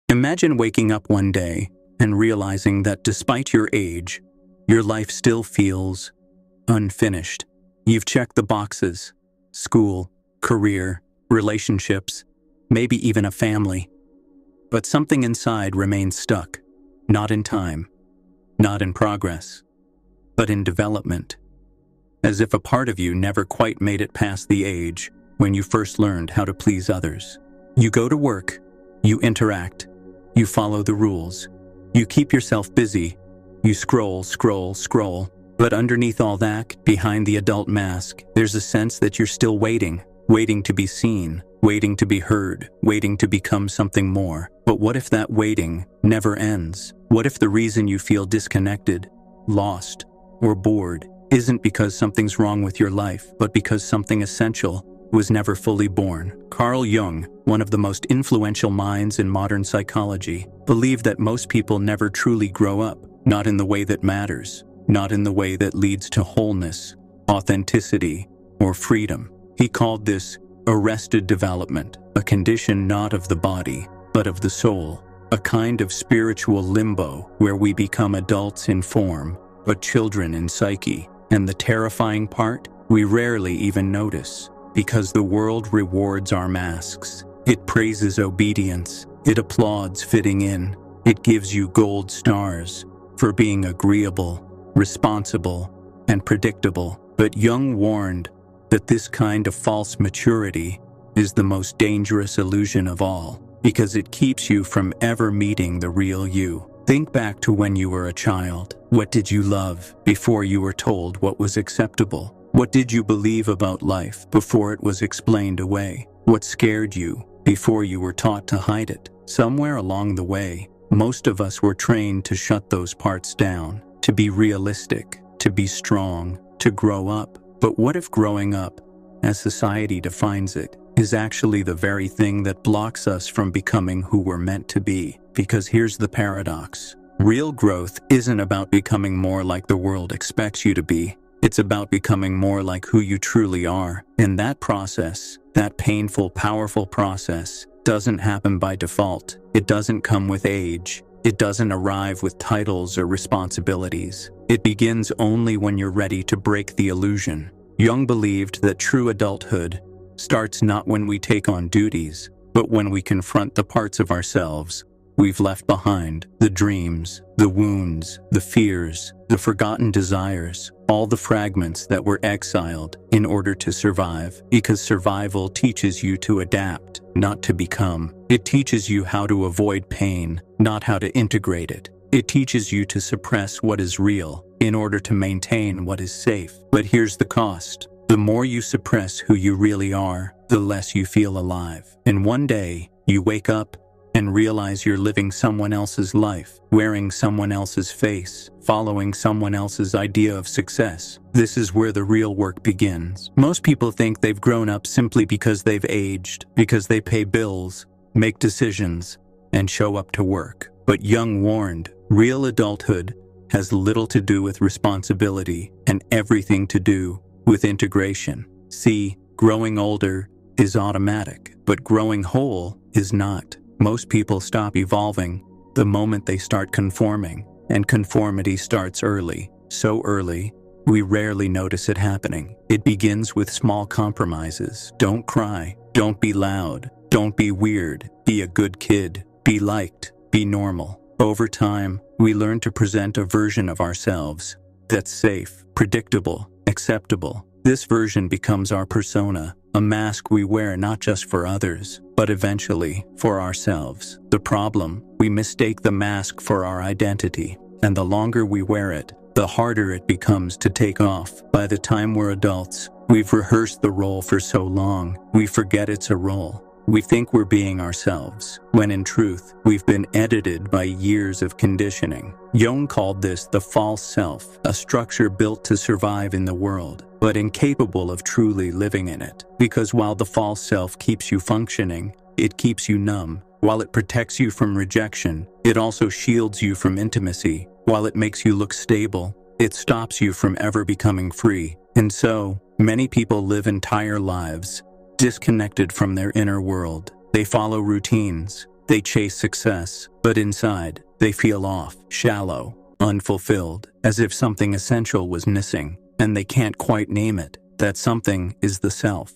Imagine waking up one day and realizing that despite your age, your life still feels unfinished. You've checked the boxes: school, career, relationships, maybe even a family. But something inside remains stuck, not in time, not in progress, but in development. As if a part of you never quite made it past the age when you first learned how to please others. You go to work, you interact, you follow the rules, you keep yourself busy, you scroll, but underneath all that, behind the adult mask, there's a sense that you're still waiting to be seen, waiting to be heard, waiting to become something more. But what if that waiting never ends? What if the reason you feel disconnected, lost, or bored isn't because something's wrong with your life, but because something essential was never fully born? Carl Jung, one of the most influential minds in modern psychology, believed that most people never truly grow up, not in the way that matters, not in the way that leads to wholeness, authenticity, or freedom. He called this arrested development, a condition not of the body, but of the soul, a kind of spiritual limbo where we become adults in form, but children in psyche. And the terrifying part, we rarely even notice, because the world rewards our masks. It praises obedience, it applauds fitting in, it gives you gold stars for being agreeable, responsible, and predictable. But Jung warned that this kind of false maturity is the most dangerous illusion of all, because it keeps you from ever meeting the real you. Think back to when you were a child. What did you love before you were told what was acceptable? What did you believe about life before it was explained away? What scared you before you were taught to hide it? Somewhere along the way, most of us were trained to shut those parts down, to be realistic, to be strong, to grow up. But what if growing up, as society defines it, is actually the very thing that blocks us from becoming who we're meant to be? Because here's the paradox. Real growth isn't about becoming more like the world expects you to be. It's about becoming more like who you truly are. And that process, that painful, powerful process, doesn't happen by default. It doesn't come with age. It doesn't arrive with titles or responsibilities. It begins only when you're ready to break the illusion. Jung believed that true adulthood starts not when we take on duties, but when we confront the parts of ourselves we've left behind, the dreams, the wounds, the fears, the forgotten desires, all the fragments that were exiled in order to survive. Because survival teaches you to adapt, not to become. It teaches you how to avoid pain, not how to integrate it. It teaches you to suppress what is real in order to maintain what is safe. But here's the cost. The more you suppress who you really are, the less you feel alive. And one day, you wake up and realize you're living someone else's life, wearing someone else's face, following someone else's idea of success. This is where the real work begins. Most people think they've grown up simply because they've aged, because they pay bills, make decisions, and show up to work. But Jung warned, real adulthood has little to do with responsibility and everything to do with integration. See, growing older is automatic, but growing whole is not. Most people stop evolving the moment they start conforming, and conformity starts early. So early, we rarely notice it happening. It begins with small compromises. Don't cry. Don't be loud. Don't be weird. Be a good kid. Be liked. Be normal. Over time, we learn to present a version of ourselves that's safe, predictable, acceptable. This version becomes our persona, a mask we wear not just for others, but eventually for ourselves. The problem, we mistake the mask for our identity, and the longer we wear it, the harder it becomes to take off. By the time we're adults, we've rehearsed the role for so long, we forget it's a role. We think we're being ourselves, when in truth, we've been edited by years of conditioning. Jung called this the false self, a structure built to survive in the world, but incapable of truly living in it. Because while the false self keeps you functioning, it keeps you numb. While it protects you from rejection, it also shields you from intimacy. While it makes you look stable, it stops you from ever becoming free. And so, many people live entire lives disconnected from their inner world. They follow routines, They chase success, but inside, they feel off, shallow, unfulfilled, as if something essential was missing, and they can't quite name it. That something is the self,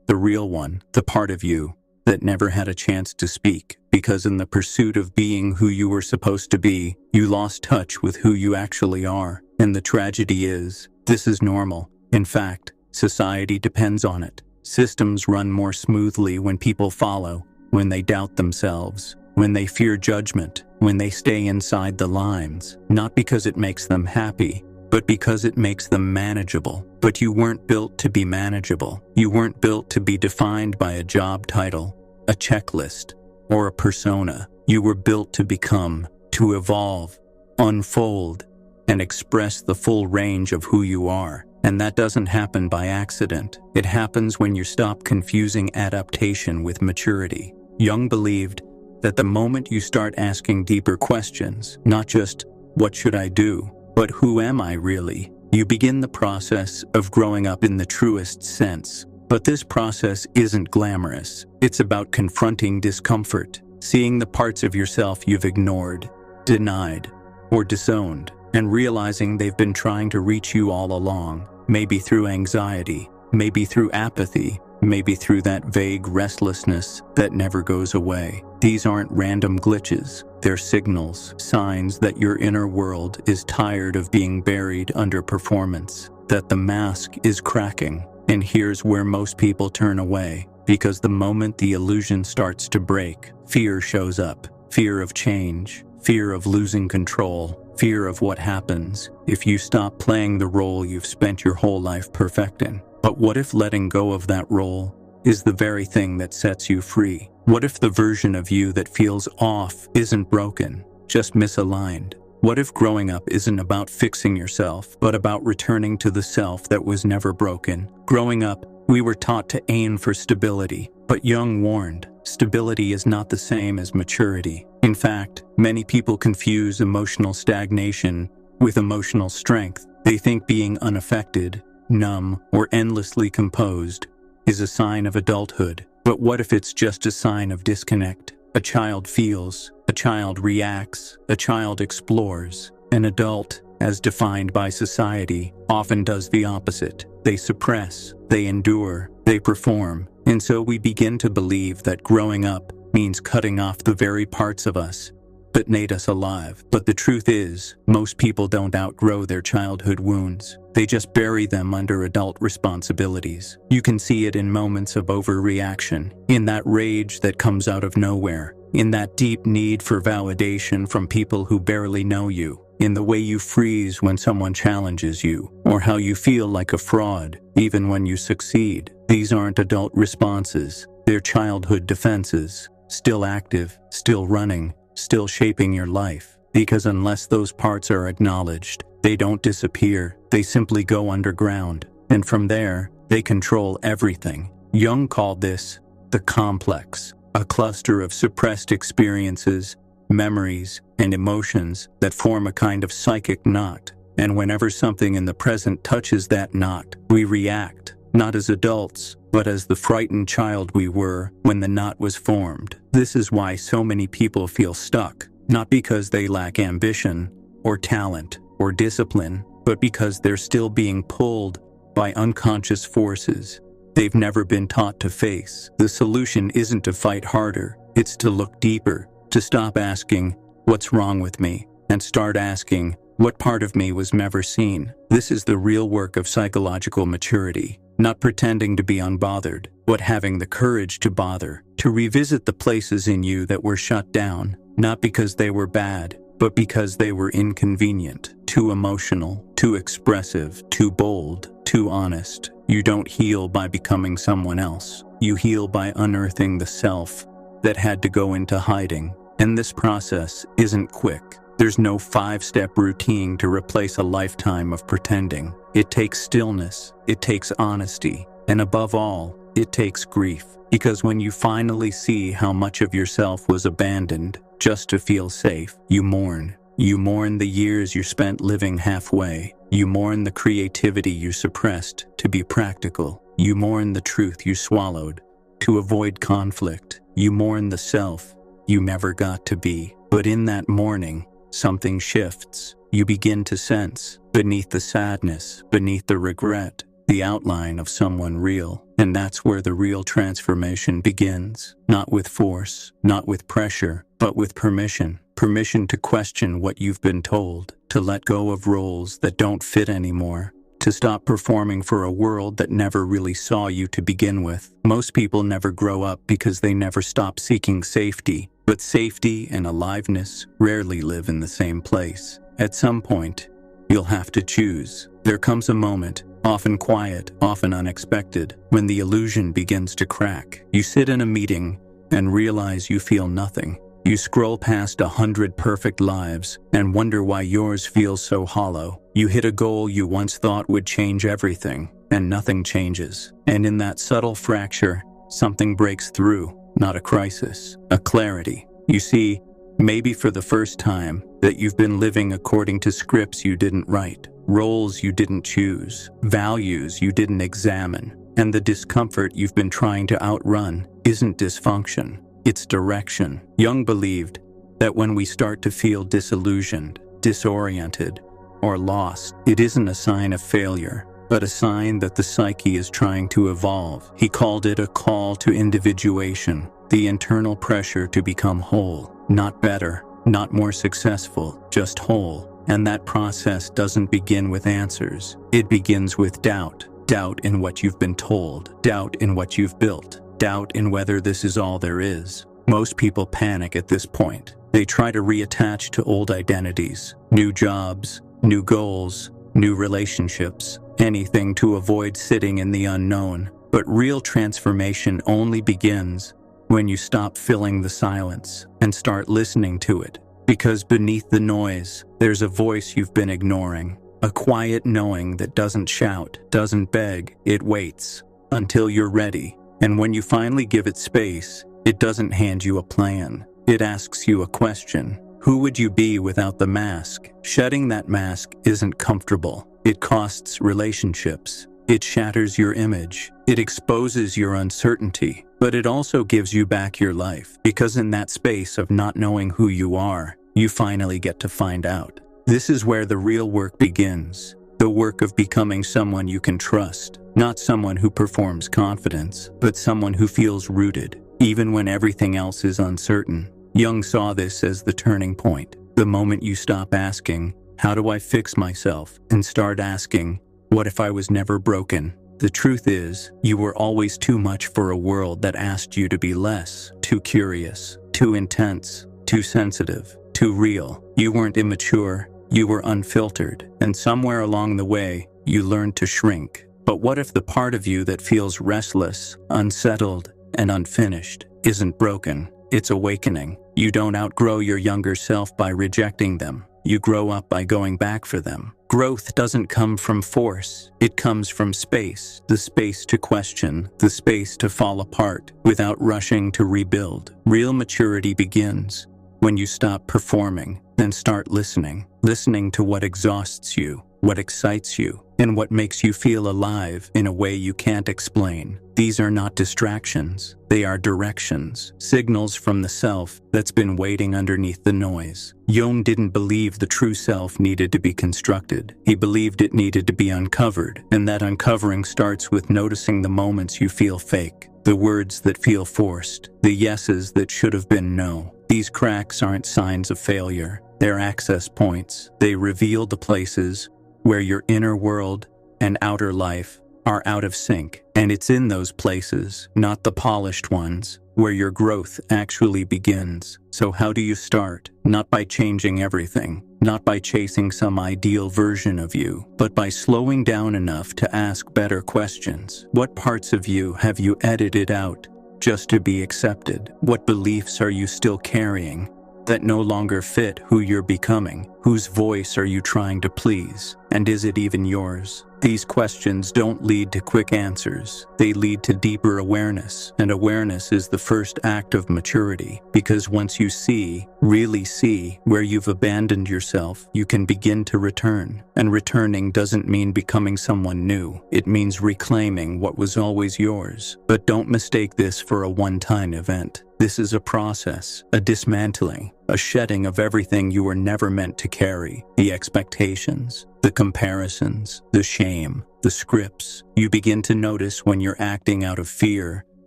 the real one, the part of you that never had a chance to speak, because in the pursuit of being who you were supposed to be, you lost touch with who you actually are. And the tragedy is, this is normal. In fact, society depends on it. Systems run more smoothly when people follow, when they doubt themselves, when they fear judgment, when they stay inside the lines, not because it makes them happy, but because it makes them manageable. But you weren't built to be manageable. You weren't built to be defined by a job title, a checklist, or a persona. You were built to become, to evolve, unfold, and express the full range of who you are. And that doesn't happen by accident. It happens when you stop confusing adaptation with maturity. Jung believed that the moment you start asking deeper questions, not just, what should I do, but who am I really, you begin the process of growing up in the truest sense. But this process isn't glamorous. It's about confronting discomfort, seeing the parts of yourself you've ignored, denied, or disowned, and realizing they've been trying to reach you all along, maybe through anxiety, maybe through apathy, maybe through that vague restlessness that never goes away. These aren't random glitches. They're signals, signs that your inner world is tired of being buried under performance, that the mask is cracking. And here's where most people turn away, because the moment the illusion starts to break, fear shows up. Fear of change, fear of losing control, fear of what happens if you stop playing the role you've spent your whole life perfecting. But what if letting go of that role is the very thing that sets you free? What if the version of you that feels off isn't broken, just misaligned? What if growing up isn't about fixing yourself, but about returning to the self that was never broken? Growing up, we were taught to aim for stability, but Jung warned, stability is not the same as maturity. In fact, many people confuse emotional stagnation with emotional strength. They think being unaffected, numb, or endlessly composed is a sign of adulthood. But what if it's just a sign of disconnect? A child feels, a child reacts, a child explores. An adult, as defined by society, often does the opposite. They suppress, they endure, they perform. And so we begin to believe that growing up means cutting off the very parts of us that made us alive. But the truth is, most people don't outgrow their childhood wounds. They just bury them under adult responsibilities. You can see it in moments of overreaction, in that rage that comes out of nowhere, in that deep need for validation from people who barely know you, in the way you freeze when someone challenges you, or how you feel like a fraud, even when you succeed. These aren't adult responses. They're childhood defenses, still active, still running, still shaping your life. Because unless those parts are acknowledged, they don't disappear, they simply go underground. And from there, they control everything. Jung called this the complex, a cluster of suppressed experiences, memories, and emotions that form a kind of psychic knot. And whenever something in the present touches that knot, we react, not as adults, but as the frightened child we were when the knot was formed. This is why so many people feel stuck, not because they lack ambition, or talent, or discipline, but because they're still being pulled by unconscious forces they've never been taught to face. The solution isn't to fight harder, it's to look deeper, to stop asking, what's wrong with me, and start asking, what part of me was never seen. This is the real work of psychological maturity. Not pretending to be unbothered, but having the courage to bother, to revisit the places in you that were shut down, not because they were bad, but because they were inconvenient, too emotional, too expressive, too bold, too honest. You don't heal by becoming someone else. You heal by unearthing the self that had to go into hiding. And this process isn't quick. There's no 5-step routine to replace a lifetime of pretending. It takes stillness, it takes honesty, and above all, it takes grief. Because when you finally see how much of yourself was abandoned just to feel safe, you mourn. You mourn the years you spent living halfway. You mourn the creativity you suppressed to be practical. You mourn the truth you swallowed to avoid conflict. You mourn the self you never got to be. But in that morning, something shifts. You begin to sense, beneath the sadness, beneath the regret, the outline of someone real. And that's where the real transformation begins. Not with force, not with pressure, but with permission. Permission to question what you've been told, to let go of roles that don't fit anymore, to stop performing for a world that never really saw you to begin with. Most people never grow up because they never stop seeking safety, but safety and aliveness rarely live in the same place. At some point, you'll have to choose. There comes a moment, often quiet, often unexpected, when the illusion begins to crack. You sit in a meeting and realize you feel nothing. You scroll past 100 perfect lives and wonder why yours feels so hollow. You hit a goal you once thought would change everything, and nothing changes. And in that subtle fracture, something breaks through, not a crisis, a clarity. You see, maybe for the first time, that you've been living according to scripts you didn't write, roles you didn't choose, values you didn't examine, and the discomfort you've been trying to outrun isn't dysfunction. It's direction. Jung believed that when we start to feel disillusioned, disoriented, or lost, it isn't a sign of failure, but a sign that the psyche is trying to evolve. He called it a call to individuation, the internal pressure to become whole, not better, not more successful, just whole. And that process doesn't begin with answers. It begins with doubt. Doubt in what you've been told, doubt in what you've built, doubt in whether this is all there is. Most people panic at this point. They try to reattach to old identities, new jobs, new goals, new relationships, anything to avoid sitting in the unknown. But real transformation only begins when you stop filling the silence and start listening to it. Because beneath the noise, there's a voice you've been ignoring. A quiet knowing that doesn't shout, doesn't beg, it waits until you're ready. And when you finally give it space, it doesn't hand you a plan. It asks you a question. Who would you be without the mask? Shedding that mask isn't comfortable. It costs relationships. It shatters your image. It exposes your uncertainty. But it also gives you back your life. Because in that space of not knowing who you are, you finally get to find out. This is where the real work begins. The work of becoming someone you can trust. Not someone who performs confidence, but someone who feels rooted, even when everything else is uncertain. Jung saw this as the turning point. The moment you stop asking, how do I fix myself? And start asking, what if I was never broken? The truth is, you were always too much for a world that asked you to be less, too curious, too intense, too sensitive, too real. You weren't immature. You were unfiltered, and somewhere along the way, you learned to shrink. But what if the part of you that feels restless, unsettled, and unfinished isn't broken? It's awakening. You don't outgrow your younger self by rejecting them. You grow up by going back for them. Growth doesn't come from force. It comes from space. The space to question, the space to fall apart without rushing to rebuild. Real maturity begins when you stop performing and start listening. Listening to what exhausts you, what excites you, and what makes you feel alive in a way you can't explain. These are not distractions. They are directions, signals from the self that's been waiting underneath the noise. Jung didn't believe the true self needed to be constructed. He believed it needed to be uncovered, and that uncovering starts with noticing the moments you feel fake, the words that feel forced, the yeses that should have been no. These cracks aren't signs of failure. They're access points. They reveal the places where your inner world and outer life are out of sync. And it's in those places, not the polished ones, where your growth actually begins. So how do you start? Not by changing everything, not by chasing some ideal version of you, but by slowing down enough to ask better questions. What parts of you have you edited out just to be accepted? What beliefs are you still carrying that no longer fit who you're becoming? Whose voice are you trying to please? And is it even yours? These questions don't lead to quick answers. They lead to deeper awareness, and awareness is the first act of maturity, because once you see, really see, where you've abandoned yourself, you can begin to return. And returning doesn't mean becoming someone new. It means reclaiming what was always yours. But don't mistake this for a one-time event. This is a process, a dismantling, a shedding of everything you were never meant to carry. The expectations, the comparisons, the shame, the scripts. You begin to notice when you're acting out of fear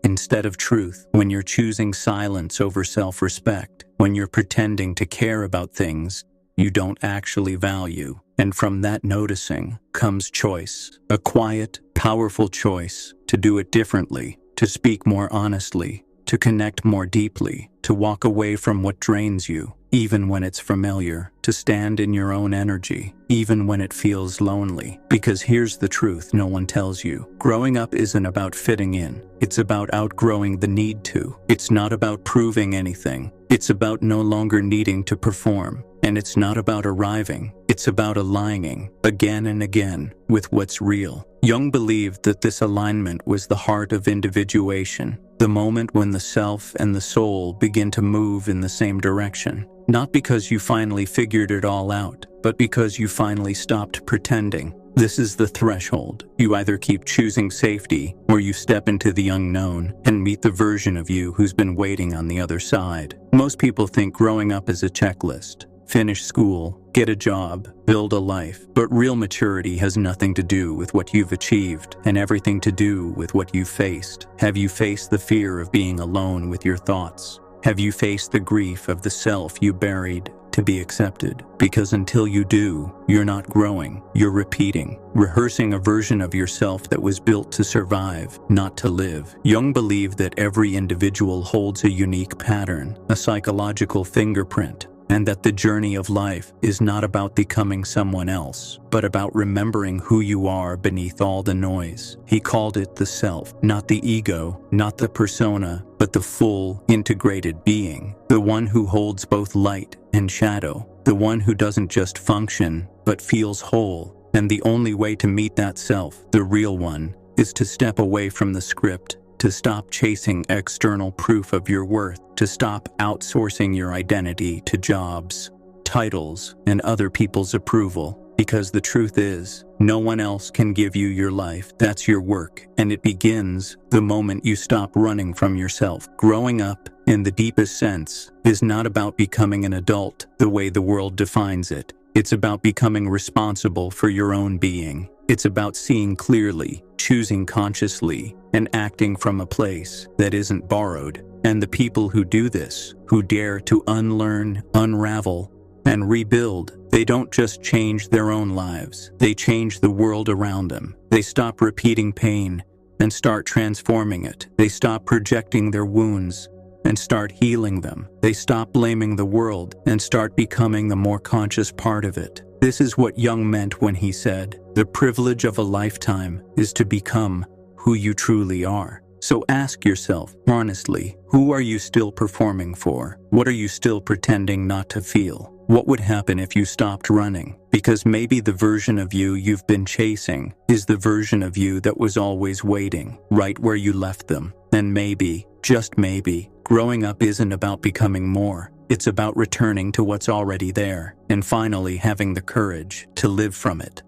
instead of truth, when you're choosing silence over self-respect, when you're pretending to care about things you don't actually value. And from that noticing comes choice, a quiet, powerful choice to do it differently, to speak more honestly, to connect more deeply, to walk away from what drains you, even when it's familiar, to stand in your own energy, even when it feels lonely. Because here's the truth no one tells you. Growing up isn't about fitting in. It's about outgrowing the need to. It's not about proving anything. It's about no longer needing to perform. And it's not about arriving. It's about aligning, again and again, with what's real. Jung believed that this alignment was the heart of individuation, the moment when the self and the soul begin to move in the same direction. Not because you finally figured it all out, but because you finally stopped pretending. This is the threshold. You either keep choosing safety, or you step into the unknown and meet the version of you who's been waiting on the other side. Most people think growing up is a checklist. Finish school, get a job, build a life. But real maturity has nothing to do with what you've achieved and everything to do with what you've faced. Have you faced the fear of being alone with your thoughts? Have you faced the grief of the self you buried to be accepted? Because until you do, you're not growing, you're repeating, rehearsing a version of yourself that was built to survive, not to live. Jung believed that every individual holds a unique pattern, a psychological fingerprint, and that the journey of life is not about becoming someone else, but about remembering who you are beneath all the noise. He called it the self, not the ego, not the persona, but the full, integrated being, the one who holds both light and shadow, the one who doesn't just function, but feels whole. And the only way to meet that self, the real one, is to step away from the script, to stop chasing external proof of your worth, to stop outsourcing your identity to jobs, titles, and other people's approval. Because the truth is, no one else can give you your life. That's your work, and it begins the moment you stop running from yourself. Growing up, in the deepest sense, is not about becoming an adult the way the world defines it. It's about becoming responsible for your own being. It's about seeing clearly, choosing consciously, and acting from a place that isn't borrowed. And the people who do this, who dare to unlearn, unravel, and rebuild, they don't just change their own lives. They change the world around them. They stop repeating pain and start transforming it. They stop projecting their wounds and start healing them. They stop blaming the world and start becoming the more conscious part of it. This is what Jung meant when he said, "The privilege of a lifetime is to become who you truly are." So ask yourself, honestly, who are you still performing for? What are you still pretending not to feel? What would happen if you stopped running? Because maybe the version of you you've been chasing is the version of you that was always waiting, right where you left them. And maybe, just maybe, growing up isn't about becoming more. It's about returning to what's already there, and finally having the courage to live from it.